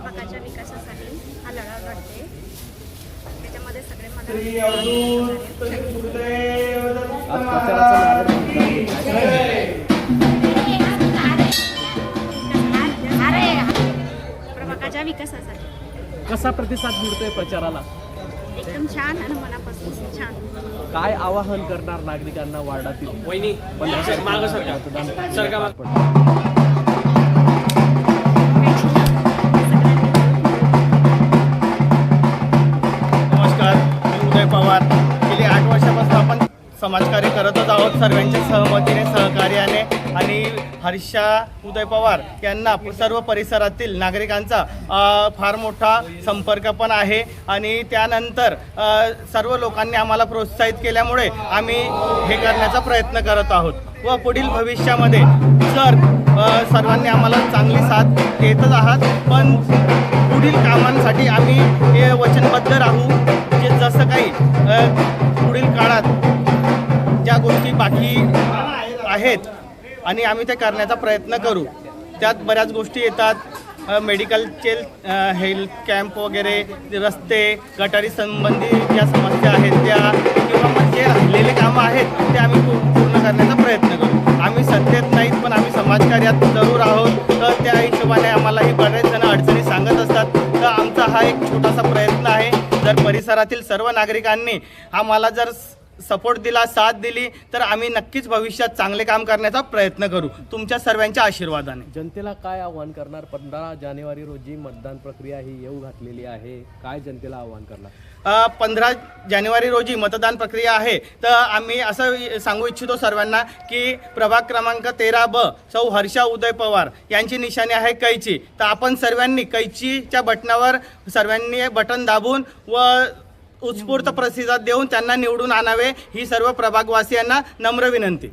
प्रभागाच्या विकासासाठी हा लढा लढते। त्याच्यामध्ये सगळे मला आज प्रचाराचा नारळ प्रभागाच्या विकासासाठी कसा प्रतिसाद मिळतोय प्रचाराला? एकदम छान आणि मनापासून छान। काय आवाहन करणार नागरिकांना वार्डातील? वहिनी मागं सरका नमस्कार, मी उदय पवार। गेली 8 वर्षापासून आपण समाजकार्य करतच आहोत, सर्वांच्या सहमतीने सहकार्याने। आणि हर्षा उदय पवार यांना सर्व परिसरातील नागरिकांचा फार मोठा संपर्क पण आहे आणि त्यानंतर सर्व लोकांनी आम्हाला प्रोत्साहित केल्यामुळे आम्ही हे करण्याचा प्रयत्न करत आहोत व पुढील भविष्यामध्ये जर सर्वांनी आम्हाला चांगली साथ देतच आहात, पण पुढील कामांसाठी आम्ही हे वचनबद्ध राहू। जे जसं काही पुढील काळात ज्या गोष्टी बाकी आहेत आणि आम्ही ते करण्याचा प्रयत्न करू। त्यात बऱ्याच गोष्टी येतात, मेडिकलचे हेल्थ कॅम्प वगैरे, रस्ते गटारी संबंधी ज्या समस्या आहेत त्या, किंवा मग जे राहिलेले कामं आहेत ते आम्ही पूर्ण करण्याचा प्रयत्न करू। आम्ही सत्तेत नाहीत, पण आम्ही समाजकार्यात जरूर आहोत। तर त्या हिशोबाने आम्हालाही बरेच जण अडचणी सांगत असतात। तर आमचा हा एक छोटासा प्रयत्न आहे। जर परिसरातील सर्व नागरिकांनी आम्हाला जर सपोर्ट दिला, साथ दिली, तर आम्ही नक्कीच भविष्यात चांगले काम करण्याचा प्रयत्न करू, तुमच्या सर्वांच्या आशीर्वादाने। जनतेला काय आव्हान करणार? 15 जानेवारी रोजी मतदान प्रक्रिया ही येऊ घातलेली आहे, काय जनतेला आव्हान करणार? 15 जानेवारी रोजी मतदान प्रक्रिया आहे। तर आम्ही असं सांगू इच्छितो सर्वांना की प्रभाग क्रमांक 13B सौ हर्षा उदय पवार यांची निशाणी आहे कैची। तर आपण सर्वांनी कैचीच्या बटनावर सर्वांनी बटन दाबून व उत्स्फूर्त प्रतिसाद देऊन त्यांना निवडून आणावे, ही सर्व प्रभागवासियांना नम्र विनंती।